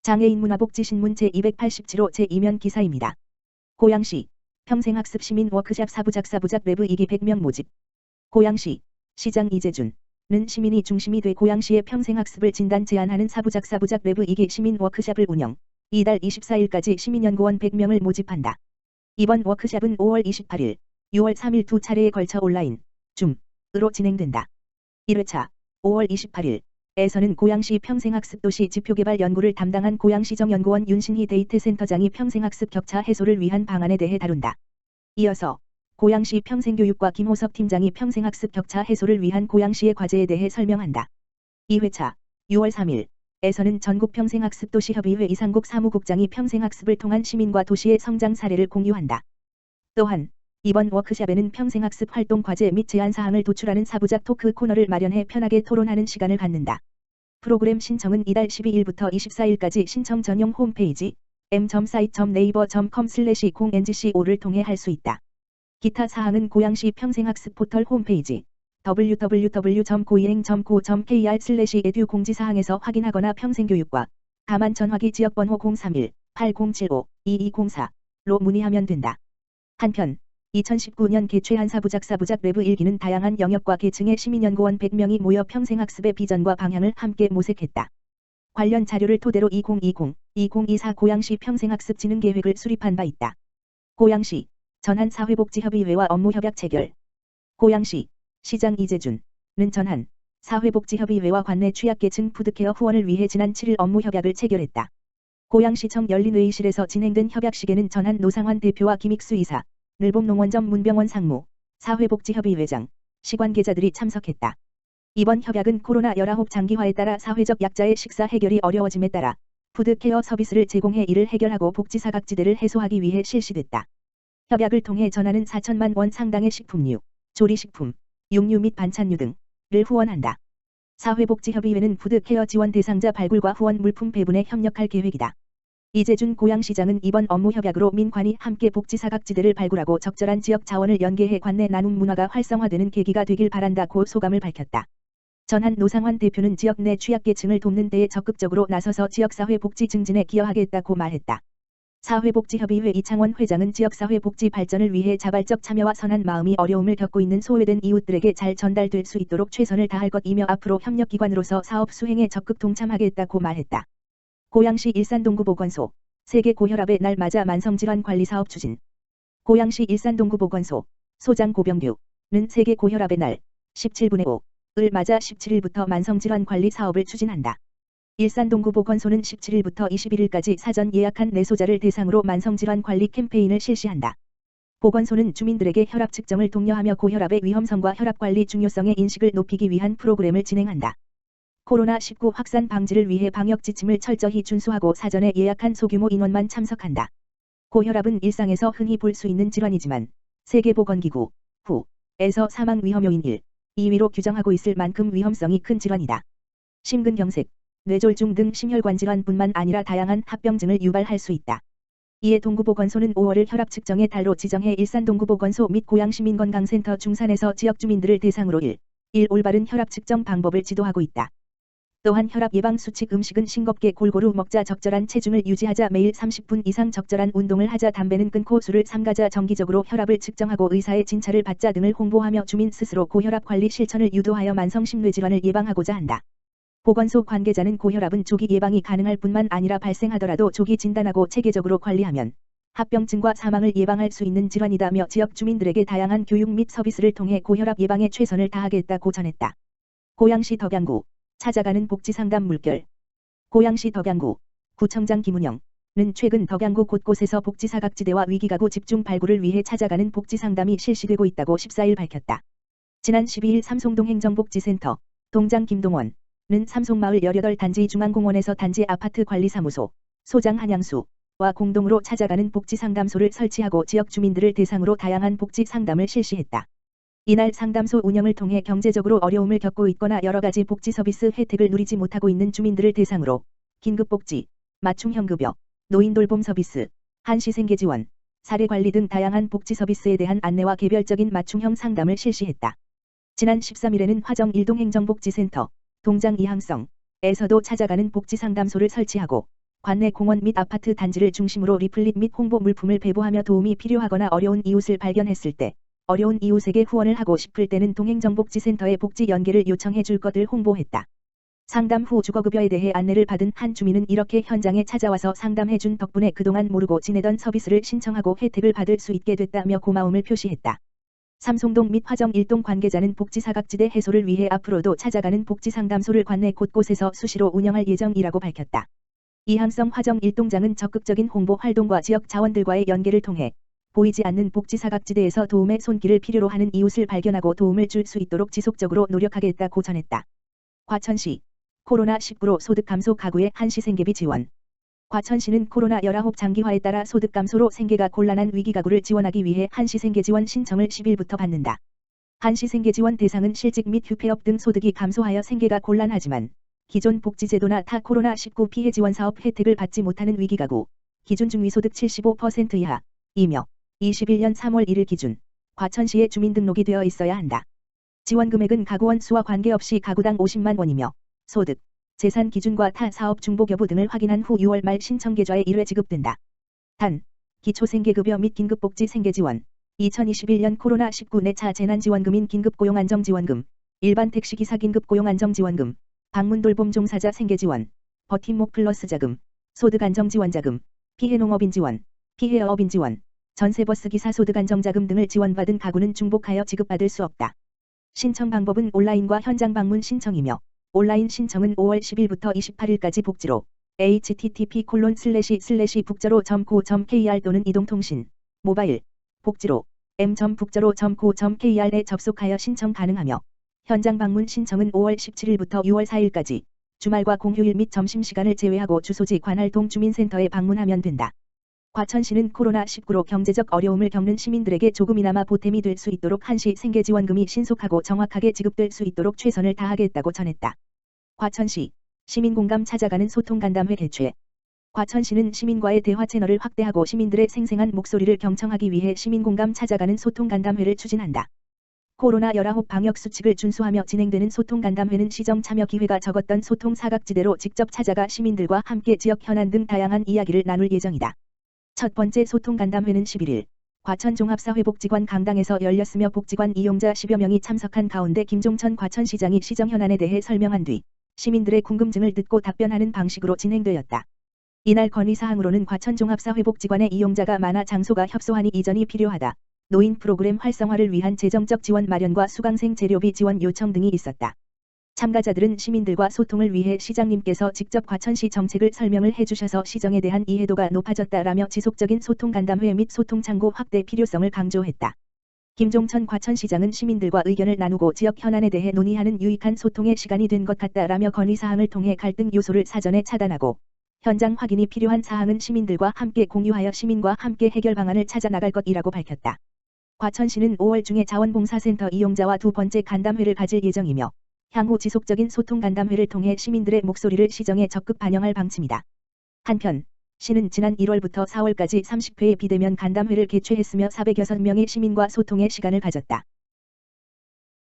장애인 문화복지신문 제287호 제2면 기사입니다. 고양시 평생학습 시민 워크샵 사부작 레브 2기 100명 모집. 고양시 시장 이재준는 시민이 중심이 돼 고양시의 평생학습을 진단 제안하는 사부작 레브 2기 시민 워크샵을 운영. 이달 24일까지 시민연구원 100명을 모집한다. 이번 워크샵은 5월 28일, 6월 3일 두 차례에 걸쳐 온라인, 줌으로 진행된다. 1회차 5월 28일 에서는 고양시 평생학습도시 지표개발 연구를 담당한 고양시정연구원 윤신희 데이터센터장이 평생학습 격차 해소를 위한 방안에 대해 다룬다. 이어서 고양시 평생교육과 김호석 팀장이 평생학습 격차 해소를 위한 고양시의 과제에 대해 설명한다. 2회차 6월 3일 에서는 전국평생학습도시협의회 이상국 사무국장이 평생학습을 통한 시민과 도시의 성장 사례를 공유한다. 또한 이번 워크샵에는 평생학습 활동 과제 및 제안사항을 도출하는 사부작 토크 코너를 마련해 편하게 토론하는 시간을 갖는다. 프로그램 신청은 이달 12일부터 24일까지 신청 전용 홈페이지 m.site.naver.com/0ngco5를 통해 할 수 있다. 기타 사항은 고양시 평생학습 포털 홈페이지 www.go이행.co.kr/edu 공지사항에서 확인하거나 평생교육과 다만 전화기 지역번호 031-8075-2204로 문의하면 된다. 한편 2019년 개최한 사부작 레브 1기는 다양한 영역과 계층의 시민연구원 100명이 모여 평생학습의 비전과 방향을 함께 모색했다. 관련 자료를 토대로 2020-2024 고양시 평생학습 진흥계획을 수립한 바 있다. 고양시 전한사회복지협의회와 업무협약 체결. 고양시 시장 이재준는 전한 사회복지협의회와 관내 취약계층 푸드케어 후원을 위해 지난 7일 업무협약을 체결했다. 고양시청 열린 회의실에서 진행된 협약식에는 전한 노상환 대표와 김익수 이사, 늘봄농원점 문병원 상무, 사회복지협의회장, 시관계자들이 참석했다. 이번 협약은 코로나19 장기화에 따라 사회적 약자의 식사 해결이 어려워짐에 따라 푸드케어 서비스를 제공해 이를 해결하고 복지사각지대를 해소하기 위해 실시됐다. 협약을 통해 전하는 4천만 원 상당의 식품류, 조리식품, 육류 및 반찬류 등을 후원한다. 사회복지협의회는 푸드케어 지원 대상자 발굴과 후원 물품 배분에 협력할 계획이다. 이재준 고양시장은 이번 업무협약으로 민관이 함께 복지사각지대를 발굴하고 적절한 지역 자원을 연계해 관내 나눔 문화가 활성화되는 계기가 되길 바란다고 소감을 밝혔다. 전한 노상환 대표는 지역 내 취약계층을 돕는 데에 적극적으로 나서서 지역사회 복지 증진에 기여하겠다고 말했다. 사회복지협의회 이창원 회장은 지역사회 복지 발전을 위해 자발적 참여와 선한 마음이 어려움을 겪고 있는 소외된 이웃들에게 잘 전달될 수 있도록 최선을 다할 것이며 앞으로 협력기관으로서 사업 수행에 적극 동참하겠다고 말했다. 고양시 일산동구보건소 세계고혈압의 날 맞아 만성질환관리사업 추진. 고양시 일산동구보건소 소장 고병규는 세계고혈압의 날 17분의 5을 맞아 17일부터 만성질환관리 사업을 추진한다. 일산동구보건소는 17일부터 21일까지 사전 예약한 내소자를 대상으로 만성질환관리 캠페인을 실시한다. 보건소는 주민들에게 혈압 측정을 독려하며 고혈압의 위험성과 혈압관리 중요성의 인식을 높이기 위한 프로그램을 진행한다. 코로나19 확산 방지를 위해 방역 지침을 철저히 준수하고 사전에 예약한 소규모 인원만 참석한다. 고혈압은 일상에서 흔히 볼 수 있는 질환이지만 세계보건기구 WHO에서 사망 위험 요인 1, 2위로 규정하고 있을 만큼 위험성이 큰 질환이다. 심근경색, 뇌졸중 등 심혈관 질환뿐만 아니라 다양한 합병증을 유발할 수 있다. 이에 동구보건소는 5월을 혈압 측정의 달로 지정해 일산동구보건소 및 고양시민건강센터 중산에서 지역 주민들을 대상으로 1 올바른 혈압 측정 방법을 지도하고 있다. 또한 혈압 예방 수칙 음식은 싱겁게 골고루 먹자 적절한 체중을 유지하자 매일 30분 이상 적절한 운동을 하자 담배는 끊고 술을 삼가자 정기적으로 혈압을 측정하고 의사의 진찰을 받자 등을 홍보하며 주민 스스로 고혈압 관리 실천을 유도하여 만성심뇌질환을 예방하고자 한다. 보건소 관계자는 고혈압은 조기 예방이 가능할 뿐만 아니라 발생하더라도 조기 진단하고 체계적으로 관리하면 합병증과 사망을 예방할 수 있는 질환이다며 지역 주민들에게 다양한 교육 및 서비스를 통해 고혈압 예방에 최선을 다하겠다고 전했다. 고양시 덕양구 찾아가는 복지상담 물결. 고양시 덕양구 구청장 김은영은 최근 덕양구 곳곳에서 복지사각지대와 위기가구 집중 발굴을 위해 찾아가는 복지상담이 실시되고 있다고 14일 밝혔다. 지난 12일 삼송동 행정복지센터 동장 김동원은 삼송마을 18단지 중앙공원에서 단지 아파트 관리사무소 소장 한양수와 공동으로 찾아가는 복지상담소를 설치하고 지역 주민들을 대상으로 다양한 복지상담을 실시했다. 이날 상담소 운영을 통해 경제적으로 어려움을 겪고 있거나 여러가지 복지 서비스 혜택을 누리지 못하고 있는 주민들을 대상으로 긴급복지, 맞춤형급여, 노인돌봄 서비스, 한시생계 지원, 사례관리 등 다양한 복지 서비스에 대한 안내와 개별적인 맞춤형 상담을 실시했다. 지난 13일에는 화정 일동행정복지센터 동장 이항성에서도 찾아가는 복지상담소를 설치하고 관내 공원 및 아파트 단지를 중심으로 리플릿 및 홍보 물품을 배부하며 도움이 필요하거나 어려운 이웃을 발견했을 때 어려운 이웃에게 후원을 하고 싶을 때는 동행정복지센터에 복지 연계를 요청해 줄 것을 홍보했다. 상담 후 주거급여에 대해 안내를 받은 한 주민은 이렇게 현장에 찾아와서 상담해 준 덕분에 그동안 모르고 지내던 서비스를 신청하고 혜택을 받을 수 있게 됐다며 고마움을 표시했다. 삼송동 및 화정 1동 관계자는 복지사각지대 해소를 위해 앞으로도 찾아가는 복지상담소를 관내 곳곳에서 수시로 운영할 예정이라고 밝혔다. 이항성 화정 1동장은 적극적인 홍보 활동과 지역 자원들과의 연계를 통해 보이지 않는 복지사각지대에서 도움의 손길을 필요로 하는 이웃을 발견하고 도움을 줄 수 있도록 지속적으로 노력하겠다고 전했다. 과천시 코로나19로 소득 감소 가구의 한시 생계비 지원. 과천시는 코로나19 장기화에 따라 소득 감소로 생계가 곤란한 위기가구를 지원하기 위해 한시 생계지원 신청을 10일부터 받는다. 한시 생계지원 대상은 실직 및 휴폐업 등 소득이 감소하여 생계가 곤란하지만 기존 복지제도나 타 코로나19 피해 지원 사업 혜택을 받지 못하는 위기가구, 기준 중위소득 75% 이하이며 21년 3월 1일 기준 과천시에 주민등록이 되어 있어야 한다. 지원 금액은 가구원 수와 관계없이 가구당 50만 원이며 소득, 재산 기준과 타 사업 중복 여부 등을 확인한 후 6월 말 신청 계좌에 1회 지급된다. 단, 기초생계급여 및 긴급복지 생계지원, 2021년 코로나19 내차 재난지원금인 긴급고용안정지원금, 일반 택시기사 긴급고용안정지원금, 방문돌봄 종사자 생계지원, 버팀목 플러스 자금, 소득안정지원자금, 피해농업인 지원, 피해어업인 지원, 전세버스 기사 소득안정자금 등을 지원받은 가구는 중복하여 지급받을 수 없다. 신청 방법은 온라인과 현장 방문 신청이며 온라인 신청은 5월 10일부터 28일까지 복지로 http://북저로.co.kr 또는 이동통신, 모바일, 복지로 m.북저로.co.kr에 접속하여 신청 가능하며 현장 방문 신청은 5월 17일부터 6월 4일까지 주말과 공휴일 및 점심시간을 제외하고 주소지 관할동 주민센터에 방문하면 된다. 과천시는 코로나19로 경제적 어려움을 겪는 시민들에게 조금이나마 보탬이 될 수 있도록 한시 생계지원금이 신속하고 정확하게 지급될 수 있도록 최선을 다하겠다고 전했다. 과천시 시민공감 찾아가는 소통간담회 개최. 과천시는 시민과의 대화 채널을 확대하고 시민들의 생생한 목소리를 경청하기 위해 시민공감 찾아가는 소통간담회를 추진한다. 코로나19 방역수칙을 준수하며 진행되는 소통간담회는 시정 참여 기회가 적었던 소통사각지대로 직접 찾아가 시민들과 함께 지역 현안 등 다양한 이야기를 나눌 예정이다. 첫 번째 소통간담회는 11일 과천종합사회복지관 강당에서 열렸으며 복지관 이용자 10여 명이 참석한 가운데 김종천 과천시장이 시정 현안에 대해 설명한 뒤 시민들의 궁금증을 듣고 답변하는 방식으로 진행되었다. 이날 건의사항으로는 과천종합사회복지관의 이용자가 많아 장소가 협소하니 이전이 필요하다. 노인 프로그램 활성화를 위한 재정적 지원 마련과 수강생 재료비 지원 요청 등이 있었다. 참가자들은 시민들과 소통을 위해 시장님께서 직접 과천시 정책을 설명을 해주셔서 시정에 대한 이해도가 높아졌다라며 지속적인 소통간담회 및 소통창구 확대 필요성을 강조했다. 김종천 과천시장은 시민들과 의견을 나누고 지역 현안에 대해 논의하는 유익한 소통의 시간이 된 것 같다라며 건의사항을 통해 갈등 요소를 사전에 차단하고 현장 확인이 필요한 사항은 시민들과 함께 공유하여 시민과 함께 해결 방안을 찾아 나갈 것이라고 밝혔다. 과천시는 5월 중에 자원봉사센터 이용자와 두 번째 간담회를 가질 예정이며 향후 지속적인 소통 간담회를 통해 시민들의 목소리를 시정에 적극 반영할 방침이다. 한편 시는 지난 1월부터 4월까지 30회의 비대면 간담회를 개최했으며 406명의 시민과 소통의 시간을 가졌다.